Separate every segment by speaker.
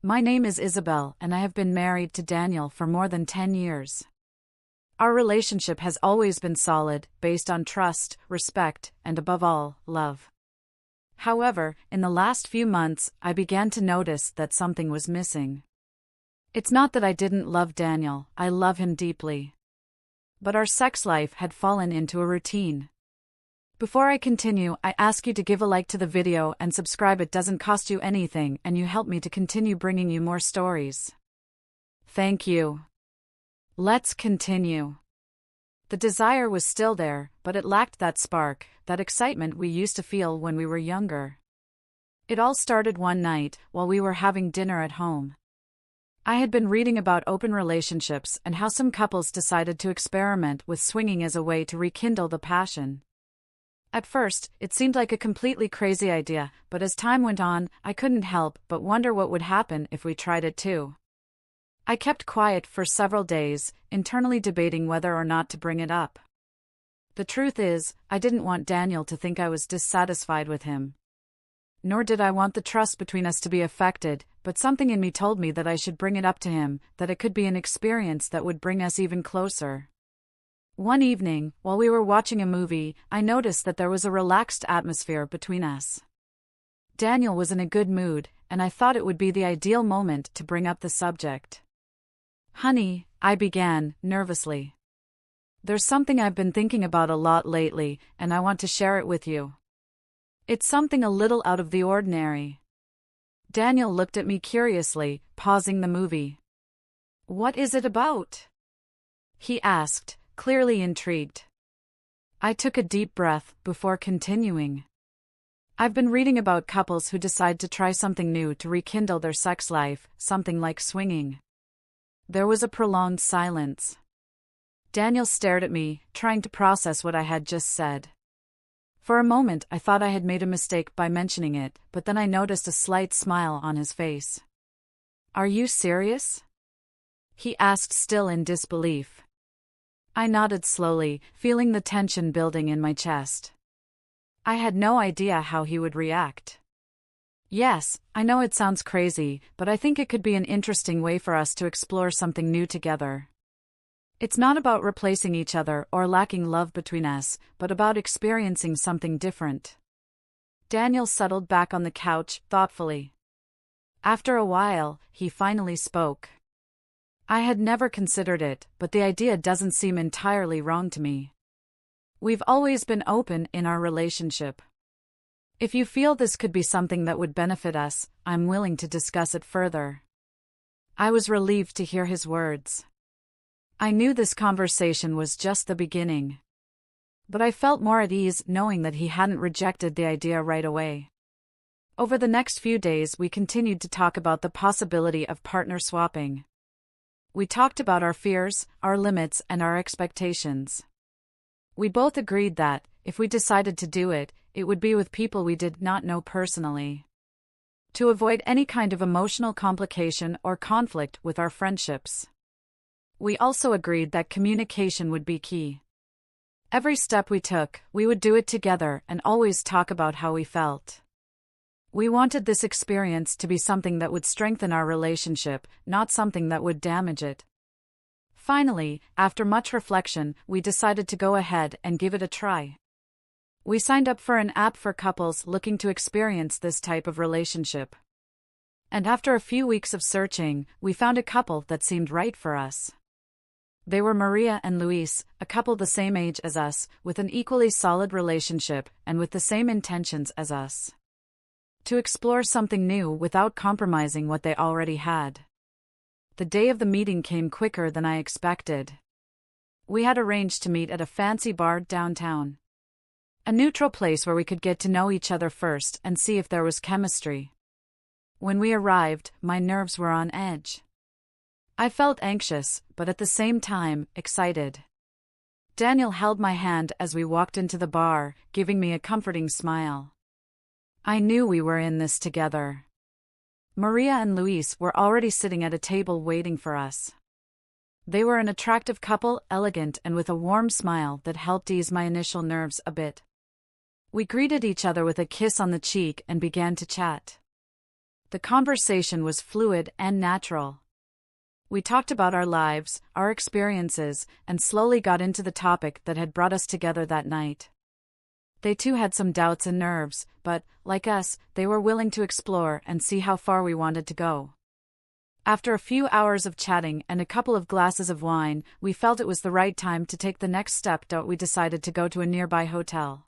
Speaker 1: My name is Isabel, and I have been married to Daniel for more than 10 years. Our relationship has always been solid, based on trust, respect, and above all, love. However, in the last few months, I began to notice that something was missing. It's not that I didn't love Daniel, I love him deeply. But our sex life had fallen into a routine. Before I continue, I ask you to give a like to the video and subscribe. It doesn't cost you anything, and you help me to continue bringing you more stories. Thank you. Let's continue. The desire was still there, but it lacked that spark, that excitement we used to feel when we were younger. It all started one night, while we were having dinner at home. I had been reading about open relationships and how some couples decided to experiment with swinging as a way to rekindle the passion. At first, it seemed like a completely crazy idea, but as time went on, I couldn't help but wonder what would happen if we tried it too. I kept quiet for several days, internally debating whether or not to bring it up. The truth is, I didn't want Daniel to think I was dissatisfied with him. Nor did I want the trust between us to be affected, but something in me told me that I should bring it up to him, that it could be an experience that would bring us even closer. One evening, while we were watching a movie, I noticed that there was a relaxed atmosphere between us. Daniel was in a good mood, and I thought it would be the ideal moment to bring up the subject. "Honey," I began, nervously. "There's something I've been thinking about a lot lately, and I want to share it with you. It's something a little out of the ordinary." Daniel looked at me curiously, pausing the movie. "What is it about?" he asked, clearly intrigued. I took a deep breath before continuing. "I've been reading about couples who decide to try something new to rekindle their sex life, something like swinging." There was a prolonged silence. Daniel stared at me, trying to process what I had just said. For a moment I thought I had made a mistake by mentioning it, but then I noticed a slight smile on his face. "Are you serious?" he asked, still in disbelief. I nodded slowly, feeling the tension building in my chest. I had no idea how he would react. "Yes, I know it sounds crazy, but I think it could be an interesting way for us to explore something new together. It's not about replacing each other or lacking love between us, but about experiencing something different." Daniel settled back on the couch, thoughtfully. After a while, he finally spoke. "I had never considered it, but the idea doesn't seem entirely wrong to me. We've always been open in our relationship. If you feel this could be something that would benefit us, I'm willing to discuss it further." I was relieved to hear his words. I knew this conversation was just the beginning. But I felt more at ease knowing that he hadn't rejected the idea right away. Over the next few days we continued to talk about the possibility of partner swapping. We talked about our fears, our limits, and our expectations. We both agreed that, if we decided to do it, it would be with people we did not know personally. To avoid any kind of emotional complication or conflict with our friendships. We also agreed that communication would be key. Every step we took, we would do it together and always talk about how we felt. We wanted this experience to be something that would strengthen our relationship, not something that would damage it. Finally, after much reflection, we decided to go ahead and give it a try. We signed up for an app for couples looking to experience this type of relationship. And after a few weeks of searching, we found a couple that seemed right for us. They were Maria and Luis, a couple the same age as us, with an equally solid relationship and with the same intentions as us. To explore something new without compromising what they already had. The day of the meeting came quicker than I expected. We had arranged to meet at a fancy bar downtown. A neutral place where we could get to know each other first and see if there was chemistry. When we arrived, my nerves were on edge. I felt anxious, but at the same time, excited. Daniel held my hand as we walked into the bar, giving me a comforting smile. I knew we were in this together. Maria and Luis were already sitting at a table waiting for us. They were an attractive couple, elegant and with a warm smile that helped ease my initial nerves a bit. We greeted each other with a kiss on the cheek and began to chat. The conversation was fluid and natural. We talked about our lives, our experiences, and slowly got into the topic that had brought us together that night. They too had some doubts and nerves, but, like us, they were willing to explore and see how far we wanted to go. After a few hours of chatting and a couple of glasses of wine, we felt it was the right time to take the next step. We decided to go to a nearby hotel,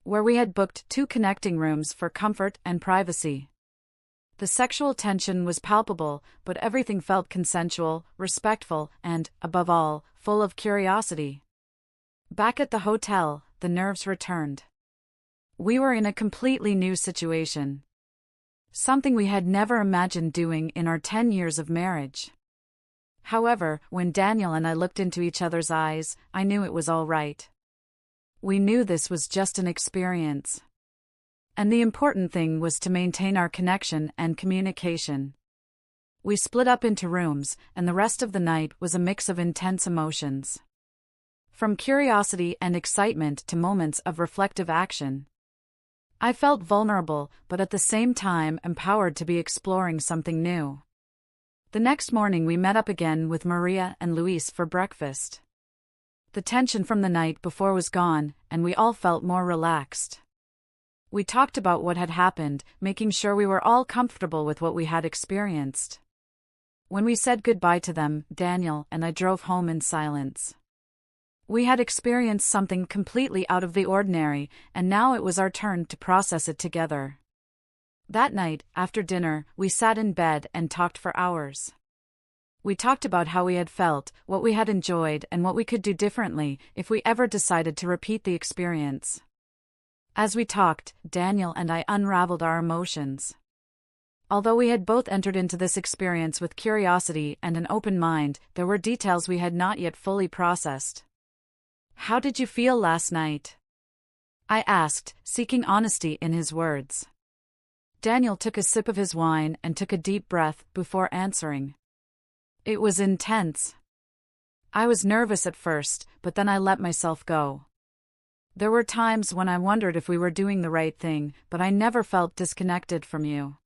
Speaker 1: where we had booked 2 connecting rooms for comfort and privacy. The sexual tension was palpable, but everything felt consensual, respectful, and, above all, full of curiosity. Back at the hotel, the nerves returned. We were in a completely new situation. Something we had never imagined doing in our 10 years of marriage. However, when Daniel and I looked into each other's eyes, I knew it was all right. We knew this was just an experience. And the important thing was to maintain our connection and communication. We split up into rooms, and the rest of the night was a mix of intense emotions. From curiosity and excitement to moments of reflective action. I felt vulnerable, but at the same time empowered to be exploring something new. The next morning we met up again with Maria and Luis for breakfast. The tension from the night before was gone, and we all felt more relaxed. We talked about what had happened, making sure we were all comfortable with what we had experienced. When we said goodbye to them, Daniel and I drove home in silence. We had experienced something completely out of the ordinary, and now it was our turn to process it together. That night, after dinner, we sat in bed and talked for hours. We talked about how we had felt, what we had enjoyed, and what we could do differently if we ever decided to repeat the experience. As we talked, Daniel and I unraveled our emotions. Although we had both entered into this experience with curiosity and an open mind, there were details we had not yet fully processed. "How did you feel last night?" I asked, seeking honesty in his words. Daniel took a sip of his wine and took a deep breath before answering. "It was intense. I was nervous at first, but then I let myself go. There were times when I wondered if we were doing the right thing, but I never felt disconnected from you."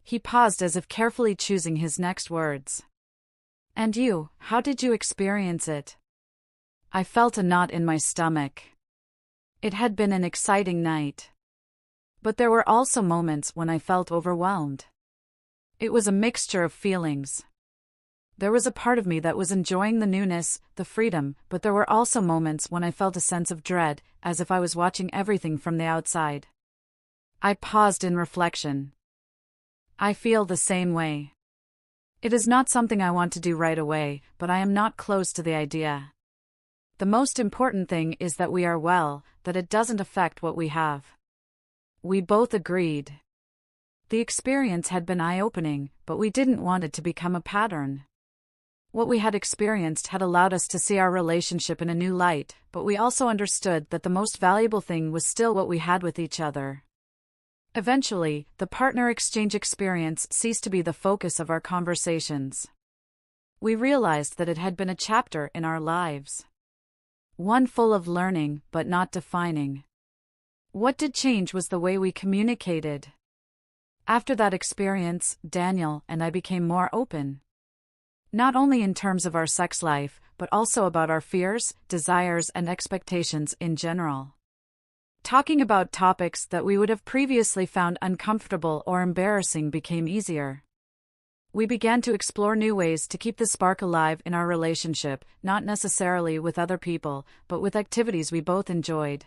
Speaker 1: He paused as if carefully choosing his next words. "And you, how did you experience it?" I felt a knot in my stomach. It had been an exciting night. But there were also moments when I felt overwhelmed. It was a mixture of feelings. There was a part of me that was enjoying the newness, the freedom, but there were also moments when I felt a sense of dread, as if I was watching everything from the outside. I paused in reflection. I feel the same way. It is not something I want to do right away, but I am not close to the idea. The most important thing is that we are well, that it doesn't affect what we have. We both agreed. The experience had been eye-opening, but we didn't want it to become a pattern. What we had experienced had allowed us to see our relationship in a new light, but we also understood that the most valuable thing was still what we had with each other. Eventually, the partner exchange experience ceased to be the focus of our conversations. We realized that it had been a chapter in our lives. One full of learning, but not defining. What did change was the way we communicated. After that experience, Daniel and I became more open. Not only in terms of our sex life, but also about our fears, desires, and expectations in general. Talking about topics that we would have previously found uncomfortable or embarrassing became easier. We began to explore new ways to keep the spark alive in our relationship, not necessarily with other people, but with activities we both enjoyed.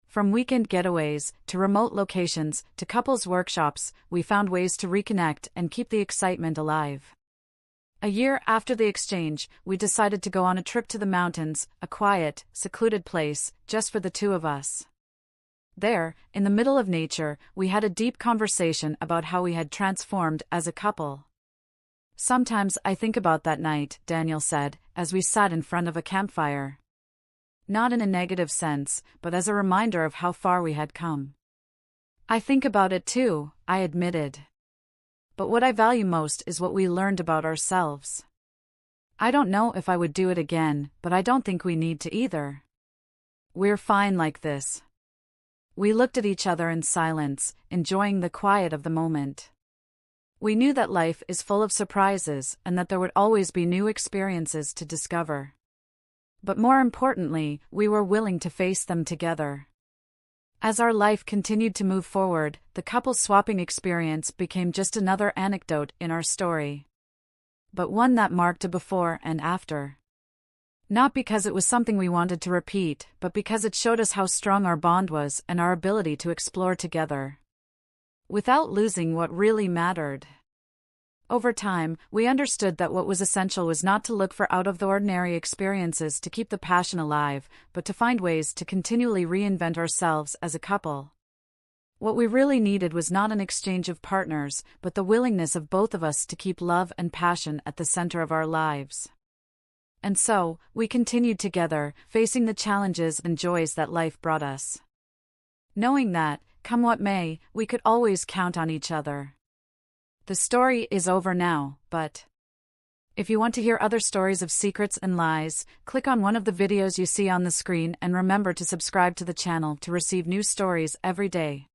Speaker 1: From weekend getaways, to remote locations, to couples workshops, we found ways to reconnect and keep the excitement alive. A year after the exchange, we decided to go on a trip to the mountains, a quiet, secluded place, just for the two of us. There, in the middle of nature, we had a deep conversation about how we had transformed as a couple. "Sometimes I think about that night," Daniel said, as we sat in front of a campfire. Not in a negative sense, but as a reminder of how far we had come. "I think about it too," I admitted. "But what I value most is what we learned about ourselves. I don't know if I would do it again, but I don't think we need to either. We're fine like this." We looked at each other in silence, enjoying the quiet of the moment. We knew that life is full of surprises and that there would always be new experiences to discover. But more importantly, we were willing to face them together. As our life continued to move forward, the couple swapping experience became just another anecdote in our story. But one that marked a before and after. Not because it was something we wanted to repeat, but because it showed us how strong our bond was and our ability to explore together, without losing what really mattered. Over time, we understood that what was essential was not to look for out-of-the-ordinary experiences to keep the passion alive, but to find ways to continually reinvent ourselves as a couple. What we really needed was not an exchange of partners, but the willingness of both of us to keep love and passion at the center of our lives. And so, we continued together, facing the challenges and joys that life brought us, knowing that, come what may, we could always count on each other. The story is over now, but if you want to hear other stories of secrets and lies, click on one of the videos you see on the screen and remember to subscribe to the channel to receive new stories every day.